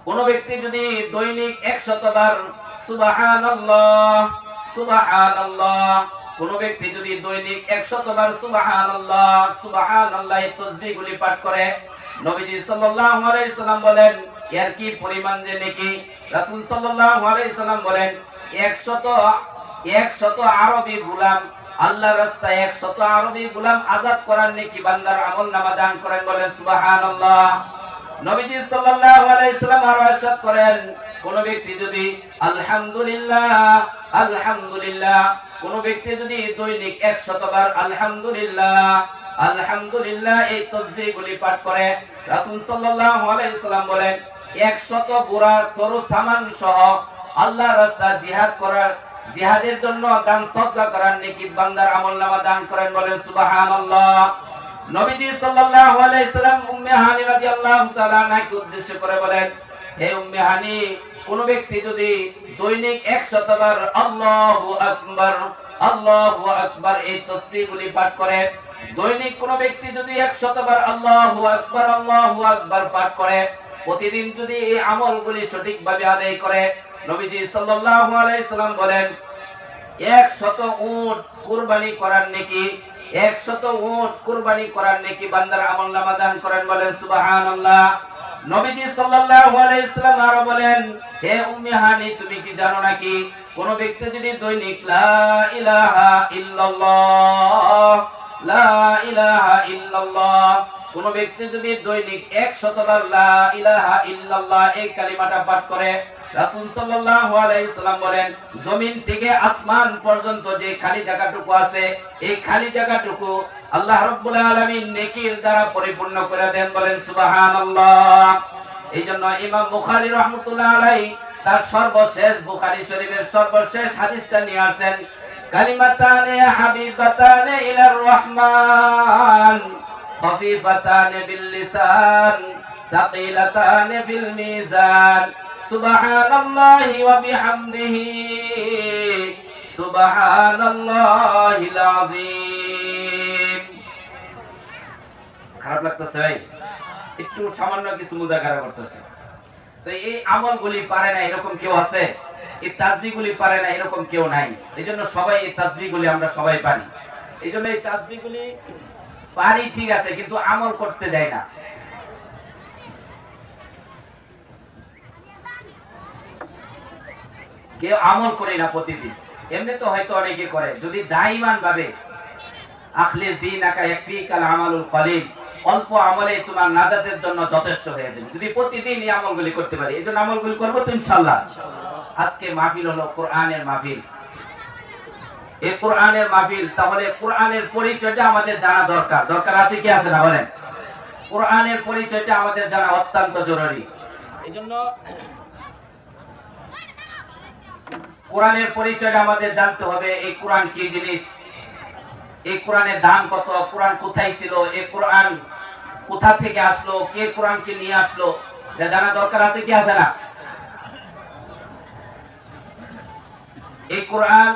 কোন ব্যক্তি যদি দৈনিক 100 বার সুবহানাল্লাহ সুবহানাল্লাহ, কোন ব্যক্তি যদি দৈনিক 100 বার সুবহানাল্লাহ সুবহানাল্লাহ এই তাসবিহগুলি পাঠ করে, নবীজি সাল্লাল্লাহু আলাইহি সাল্লাম বলেন এর কি পরিমাণ যে নেকি। রাসূল সাল্লাল্লাহু আলাইহি সাল্লাম বলেন 100 আরবি গোলাম, আল্লাহর রাস্তায় 100 আরবি গোলাম আযাদ করার নেকি বান্দার আমলনামা দান করেন। বলেন সুবহানাল্লাহ। নবীজি সাল্লাল্লাহু আলাইহি সাল্লাম আরো ইরশাদ করেন, কোন ব্যক্তি যদি আলহামদুলিল্লাহ আলহামদুলিল্লাহ, কোন ব্যক্তি যদি দৈনিক 100 বার আলহামদুলিল্লাহ আলহামদুলিল্লাহ এই তাসবিহগুলি পাঠ করে, রাসূল সাল্লাল্লাহু আলাইহি সাল্লাম বলেন 100 বুরা সরু সামান সহ আল্লাহর রাস্তায় জিহাদের জন্য দান সদকা করার নেকি বান্দার আমলনামা দান করেন। বলেন সুবহানাল্লাহ। নবীজি সাল্লাল্লাহু আলাইহি সাল্লাম উম্মে হানি রাদিয়াল্লাহু তাআলা আনহাকে উদ্দেশ্য করে বলেন, হে উম্মে হানি, কোন ব্যক্তি যদি দৈনিক 100 বার আল্লাহু আকবার এই তাসবিহগুলি পাঠ করে, দৈনিক কোন ব্যক্তি যদি 100 বার আল্লাহু আকবার পাঠ করে, প্রতিদিন যদি এই আমলগুলি সঠিকভাবে আদায় করে, নবীজি সাল্লাল্লাহু আলাইহি সাল্লাম বলেন 100 উট কুরবানি করার নেকি 100 উট কুরবানি করার নেকি বান্দার আমলনামা দান করেন। বলেন সুবহানাল্লাহ। নবীজি সাল্লাল্লাহু আলাইহি সাল্লাম আরো বলেন, হে উম্মে হানি, তুমি কি জানো নাকি কোন ব্যক্তি যদি দৈনিক লা ইলাহা ইল্লাল্লাহ লা ইলাহা ইল্লাল্লাহ, কোন ব্যক্তি যদি দৈনিক 100 বার লা ইলাহা ইল্লাল্লাহ এই কালিমাটা পাঠ করে, রাসূল সাল্লাল্লাহু আলাইহি সাল্লাম বলেন জমিন থেকে আসমান পর্যন্ত যে খালি জায়গাটুকু আছে, এই খালি জায়গাটুকু আল্লাহ রাব্বুল আলামিন নেকির দ্বারা পরিপূর্ণ করে দেন। বলেন সুবহানাল্লাহ। এইজন্য ইমাম বুখারী রাহমাতুল্লাহ আলাইহি তার সর্বশেষ বুখারী শরীফের সর্বশেষ হাদিসটা নিয়ে আসেন, কালিমাতানে হাবিবাতানে ইলার রহমান খাফিফাতানে বিল লিসান সাকিলাতানে ফিল মিজান সুবহানাল্লাহি ওয়া বিহামদিহি সুবহানাল্লাহিল আযীম। খারাপ লাগতেছে ভাই? একটু সামান্য কিছু মুজাকারা করতেছে। তো এই আমলগুলি পারে না এরকম কেউ আছে? এই তাসবিহগুলি পারে না এরকম কেউ নাই। এইজন্য সবাই এই তাসবিহগুলি আমরা সবাই পারি। এইজন্য এই তাসবিহগুলি পারি ঠিক আছে, কিন্তু আমল করতে যায় না। কেউ আমল করে না প্রতিদিন, এমনি তো হয়তো অনেকে করে। যদি দাইমান ভাবে আখলিস দীনাকা ইয়াকফিকাল আমালুল কলিল, অল্প আমলে তোমার নাজাতের জন্য যথেষ্ট হয়ে যাবে যদি প্রতিদিন এই আমলগুলি করতে পারি। এইজন্য আমলগুলি করব তো ইনশাআল্লাহ। আজকে মাহফিল হলো কোরআনের মাহফিল। এই কোরআনের মাহফিল, তাহলে কোরআনের পরিচয়টা আমাদের জানা দরকার। দরকার আছে কি আছে না বলেন? কোরআনের পরিচয়টা আমাদের জানা অত্যন্ত জরুরি। এইজন্য কোরআনের পরিচয়টা আমাদের জানতে হবে। এই কোরআন কি জিনিস, এই কোরআনের দাম কত, কোরআন কোথায় ছিল, এই কোরআন কোথা থেকে আসলো, কে কোরআনকে নিয়ে আসলো, এটা জানা দরকার আছে কি আছে না? এই কোরআন